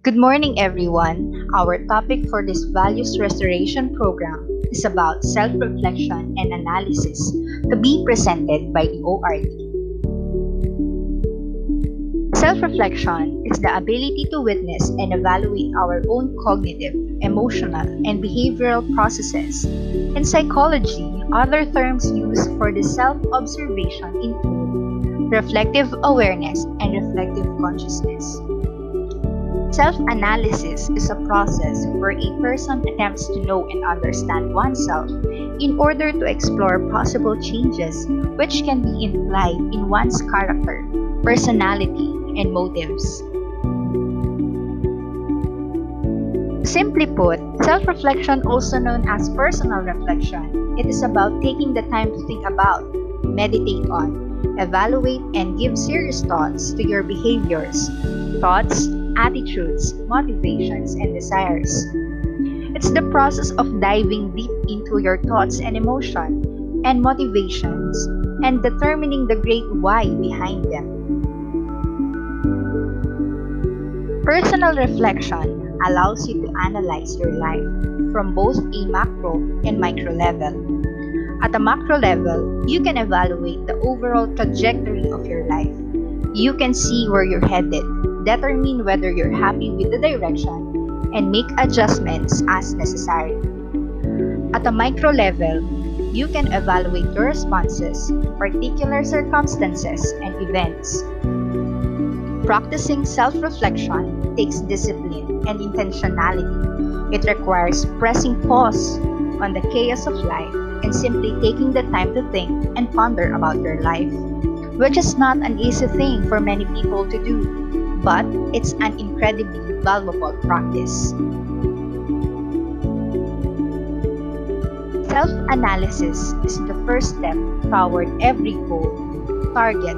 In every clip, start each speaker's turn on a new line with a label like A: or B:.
A: Good morning, everyone. Our topic for this Values Restoration program is about self reflection and analysis to be presented by the ORD. Self reflection is the ability to witness and evaluate our own cognitive, emotional, and behavioral processes. In psychology, other terms used for the self observation include reflective awareness and reflective consciousness. Self-analysis is a process where a person attempts to know and understand oneself in order to explore possible changes which can be implied in one's character, personality, and motives. Simply put, self-reflection, also known as personal reflection, it is about taking the time to think about, meditate on, evaluate, and give serious thoughts to your behaviors, thoughts, attitudes, motivations, and desires. It's the process of diving deep into your thoughts and emotions and motivations and determining the great why behind them. Personal reflection allows you to analyze your life from both a macro and micro level. At a macro level, you can evaluate the overall trajectory of your life. You can see where you're headed, determine whether you're happy with the direction, and make adjustments as necessary. At a micro level, you can evaluate your responses to particular circumstances and events. Practicing self-reflection takes discipline and intentionality. It requires pressing pause on the chaos of life and simply taking the time to think and ponder about your life, which is not an easy thing for many people to do, but it's an incredibly valuable practice. Self-analysis is the first step toward every goal, target,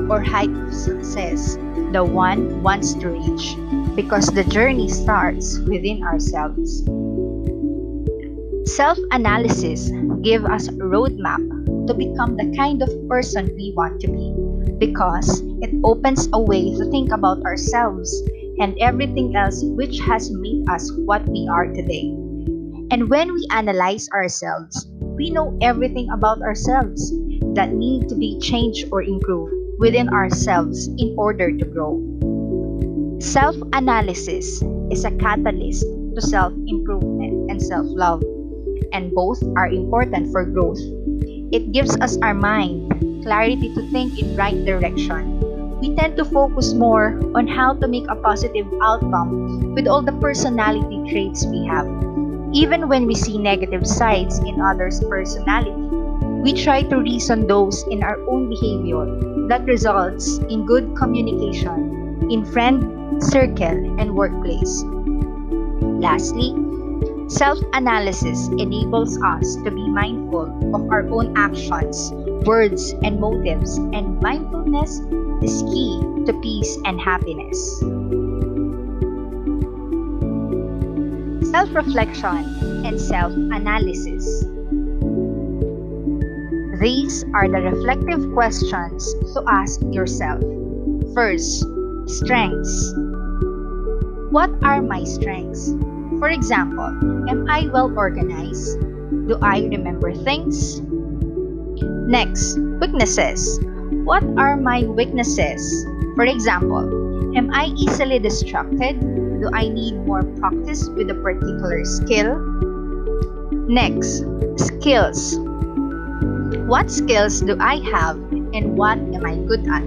A: or height of success the one wants to reach, because the journey starts within ourselves. Self-analysis gives us a roadmap to become the kind of person we want to be, because it opens a way to think about ourselves and everything else which has made us what we are today. And when we analyze ourselves, we know everything about ourselves that need to be changed or improved within ourselves in order to grow. Self-analysis is a catalyst to self-improvement and self-love, and both are important for growth. It gives us our mind clarity to think in right direction. We tend to focus more on how to make a positive outcome with all the personality traits we have. Even when we see negative sides in others' personality, we try to reason those in our own behavior that results in good communication in friend circle and workplace. Lastly, self-analysis enables us to be mindful of our own actions, words, and motives, and mindfulness is key to peace and happiness. Self-reflection and self-analysis. These are the reflective questions to ask yourself. First, strengths. What are my strengths? For example, am I well organized? Do I remember things? Next, weaknesses. What are my weaknesses? For example, am I easily distracted? Do I need more practice with a particular skill? Next, skills. What skills do I have and what am I good at?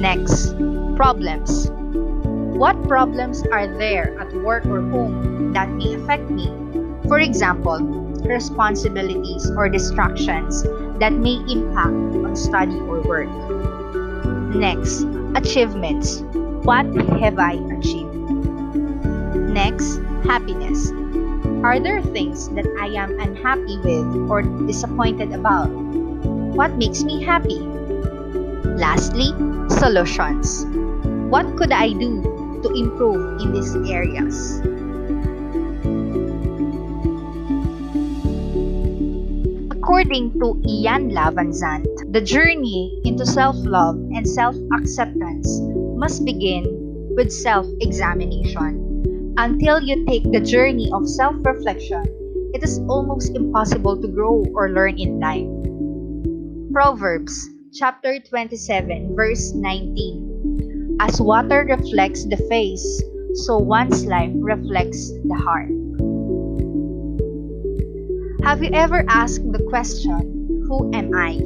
A: Next, problems. What problems are there at work or home that may affect me? For example, responsibilities or distractions that may impact on study or work. Next, achievements. What have I achieved? Next, happiness. Are there things that I am unhappy with or disappointed about? What makes me happy? Lastly, solutions. What could I do to improve in these areas? According to Ian Lavanzant, the journey into self-love and self-acceptance must begin with self-examination. Until you take the journey of self-reflection, it is almost impossible to grow or learn in life. Proverbs chapter 27 verse 19. As water reflects the face, so one's life reflects the heart. Have you ever asked the question, who am I?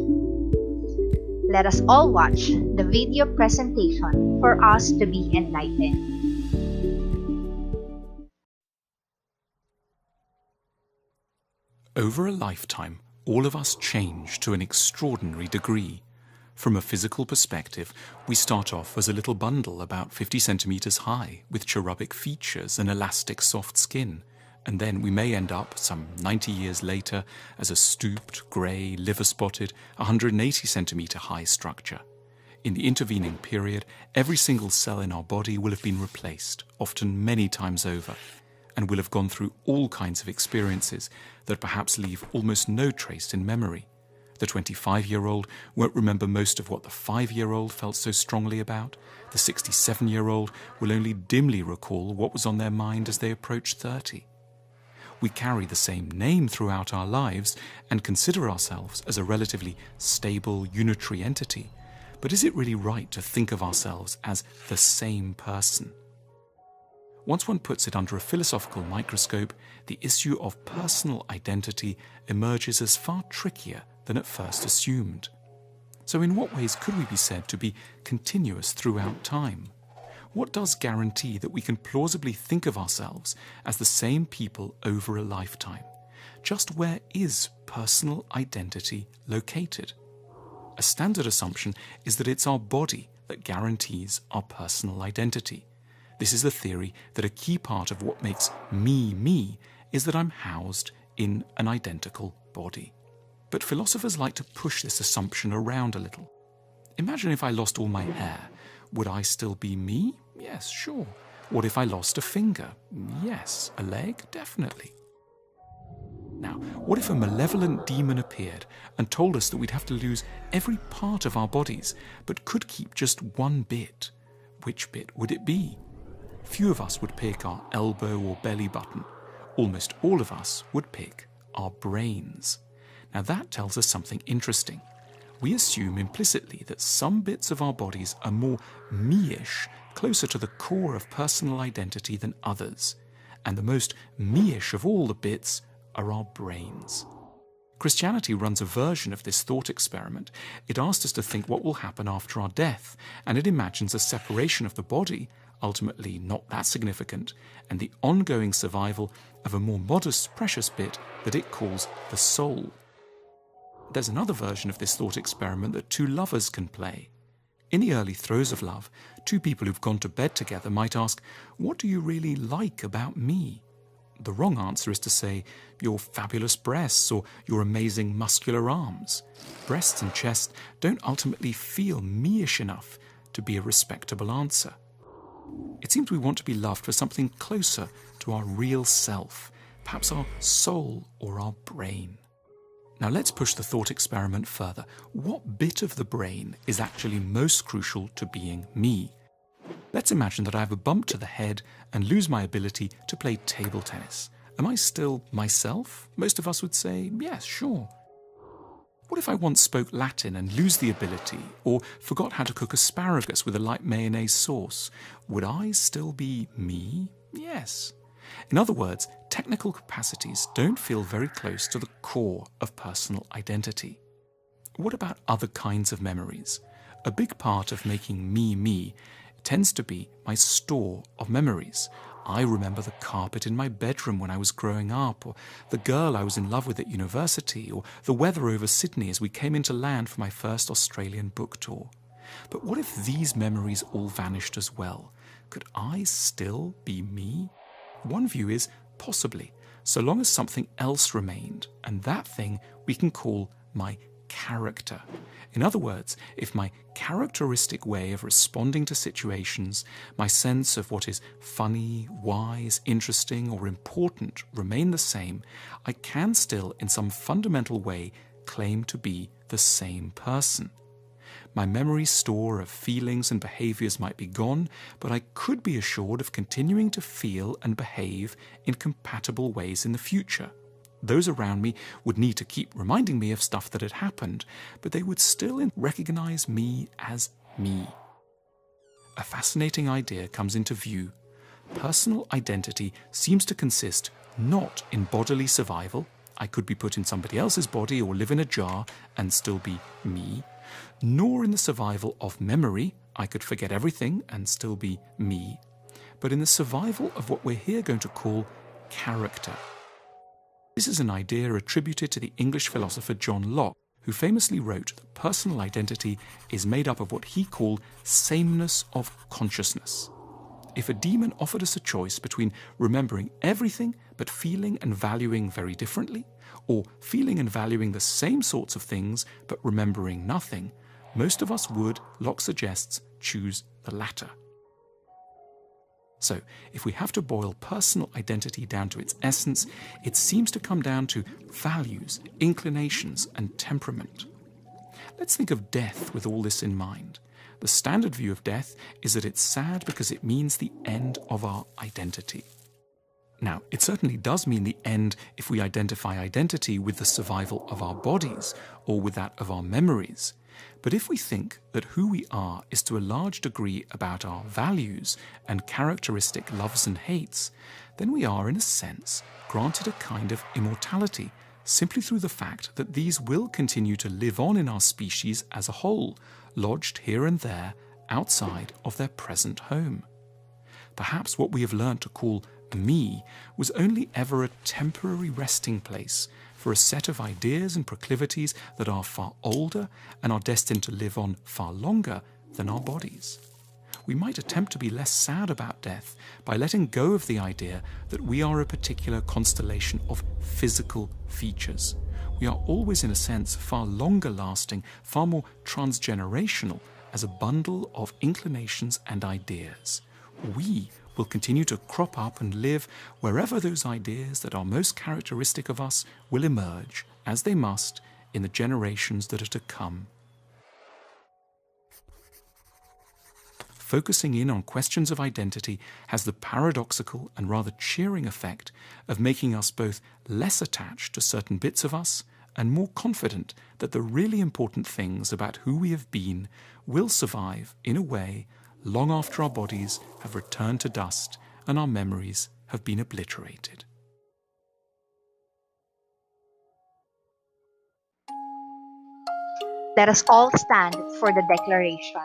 A: Let us all watch the video presentation for us to be enlightened.
B: Over a lifetime, all of us change to an extraordinary degree. From a physical perspective, we start off as a little bundle about 50 centimeters high with cherubic features and elastic soft skin, and then we may end up, some 90 years later, as a stooped, grey, liver-spotted, 180 centimeter high structure. In the intervening period, every single cell in our body will have been replaced, often many times over, and will have gone through all kinds of experiences that perhaps leave almost no trace in memory. The 25-year-old won't remember most of what the 5-year-old felt so strongly about. The 67-year-old will only dimly recall what was on their mind as they approach 30. We carry the same name throughout our lives and consider ourselves as a relatively stable, unitary entity. But is it really right to think of ourselves as the same person? Once one puts it under a philosophical microscope, the issue of personal identity emerges as far trickier than at first assumed. So in what ways could we be said to be continuous throughout time? What does guarantee that we can plausibly think of ourselves as the same people over a lifetime? Just where is personal identity located? A standard assumption is that it's our body that guarantees our personal identity. This is the theory that a key part of what makes me me is that I'm housed in an identical body. But philosophers like to push this assumption around a little. Imagine if I lost all my hair. Would I still be me? Yes, sure. What if I lost a finger? Yes. A leg? Definitely. Now, what if a malevolent demon appeared and told us that we'd have to lose every part of our bodies, but could keep just one bit? Which bit would it be? Few of us would pick our elbow or belly button. Almost all of us would pick our brains. Now that tells us something interesting. We assume implicitly that some bits of our bodies are more me-ish, closer to the core of personal identity than others. And the most me-ish of all the bits are our brains. Christianity runs a version of this thought experiment. It asks us to think what will happen after our death, and it imagines a separation of the body, ultimately not that significant, and the ongoing survival of a more modest, precious bit that it calls the soul. There's another version of this thought experiment that two lovers can play. In the early throes of love, two people who've gone to bed together might ask, "What do you really like about me?" The wrong answer is to say, "Your fabulous breasts," or "your amazing muscular arms." Breasts and chest don't ultimately feel me-ish enough to be a respectable answer. It seems we want to be loved for something closer to our real self, perhaps our soul or our brain. Now let's push the thought experiment further. What bit of the brain is actually most crucial to being me? Let's imagine that I have a bump to the head and lose my ability to play table tennis. Am I still myself? Most of us would say, yes, sure. What if I once spoke Latin and lose the ability, or forgot how to cook asparagus with a light mayonnaise sauce? Would I still be me? Yes. In other words, technical capacities don't feel very close to the core of personal identity. What about other kinds of memories? A big part of making me me tends to be my store of memories. I remember the carpet in my bedroom when I was growing up, or the girl I was in love with at university, or the weather over Sydney as we came into land for my first Australian book tour. But what if these memories all vanished as well? Could I still be me? One view is possibly, so long as something else remained, and that thing we can call my character. In other words, if my characteristic way of responding to situations, my sense of what is funny, wise, interesting, or important remain the same, I can still, in some fundamental way, claim to be the same person. My memory's store of feelings and behaviors might be gone, but I could be assured of continuing to feel and behave in compatible ways in the future. Those around me would need to keep reminding me of stuff that had happened, but they would still recognize me as me. A fascinating idea comes into view. Personal identity seems to consist not in bodily survival. I could be put in somebody else's body or live in a jar and still be me, nor in the survival of memory. I could forget everything and still be me, but in the survival of what we're here going to call character. This is an idea attributed to the English philosopher John Locke, who famously wrote that personal identity is made up of what he called sameness of consciousness. If a demon offered us a choice between remembering everything but feeling and valuing very differently, or feeling and valuing the same sorts of things but remembering nothing, most of us would, Locke suggests, choose the latter. So, if we have to boil personal identity down to its essence, it seems to come down to values, inclinations, and temperament. Let's think of death with all this in mind. The standard view of death is that it's sad because it means the end of our identity. Now, it certainly does mean the end if we identify identity with the survival of our bodies or with that of our memories. But if we think that who we are is to a large degree about our values and characteristic loves and hates, then we are, in a sense, granted a kind of immortality, simply through the fact that these will continue to live on in our species as a whole, lodged here and there outside of their present home. Perhaps what we have learnt to call me was only ever a temporary resting place for a set of ideas and proclivities that are far older and are destined to live on far longer than our bodies. We might attempt to be less sad about death by letting go of the idea that we are a particular constellation of physical features. We are always, in a sense, far longer lasting, far more transgenerational as a bundle of inclinations and ideas. We will continue to crop up and live wherever those ideas that are most characteristic of us will emerge, as they must, in the generations that are to come. Focusing in on questions of identity has the paradoxical and rather cheering effect of making us both less attached to certain bits of us and more confident that the really important things about who we have been will survive in a way long after our bodies have returned to dust and our memories have been obliterated.
A: Let us all stand for the declaration.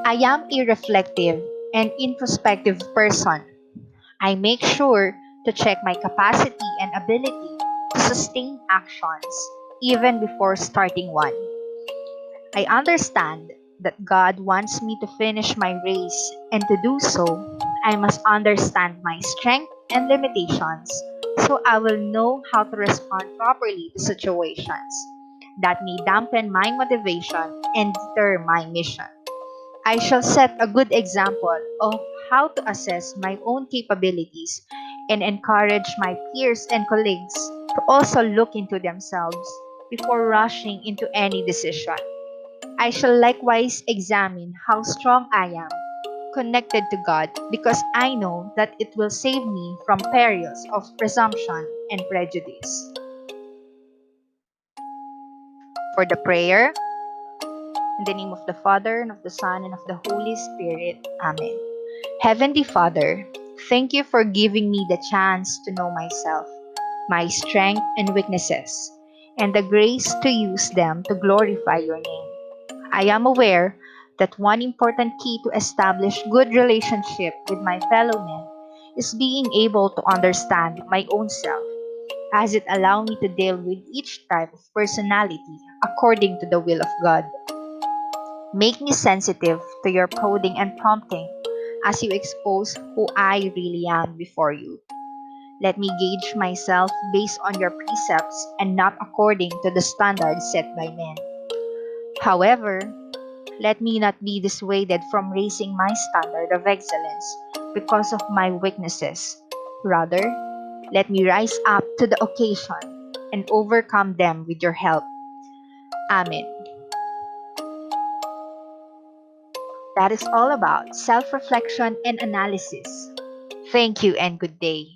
A: I am a reflective and introspective person. I make sure to check my capacity and ability to sustain actions even before starting one. I understand that God wants me to finish my race, and to do so, I must understand my strength and limitations so I will know how to respond properly to situations that may dampen my motivation and deter my mission. I shall set a good example of how to assess my own capabilities and encourage my peers and colleagues to also look into themselves before rushing into any decision. I shall likewise examine how strong I am connected to God because I know that it will save me from perils of presumption and prejudice. For the prayer, in the name of the Father, and of the Son, and of the Holy Spirit. Amen. Heavenly Father, thank you for giving me the chance to know myself, my strength and weaknesses, and the grace to use them to glorify your name. I am aware that one important key to establish good relationship with my fellow men is being able to understand my own self, as it allows me to deal with each type of personality according to the will of God. Make me sensitive to your prodding and prompting as you expose who I really am before you. Let me gauge myself based on your precepts and not according to the standards set by men. However, let me not be dissuaded from raising my standard of excellence because of my weaknesses. Rather, let me rise up to the occasion and overcome them with your help. Amen. That is all about self reflection and analysis. Thank you and good day.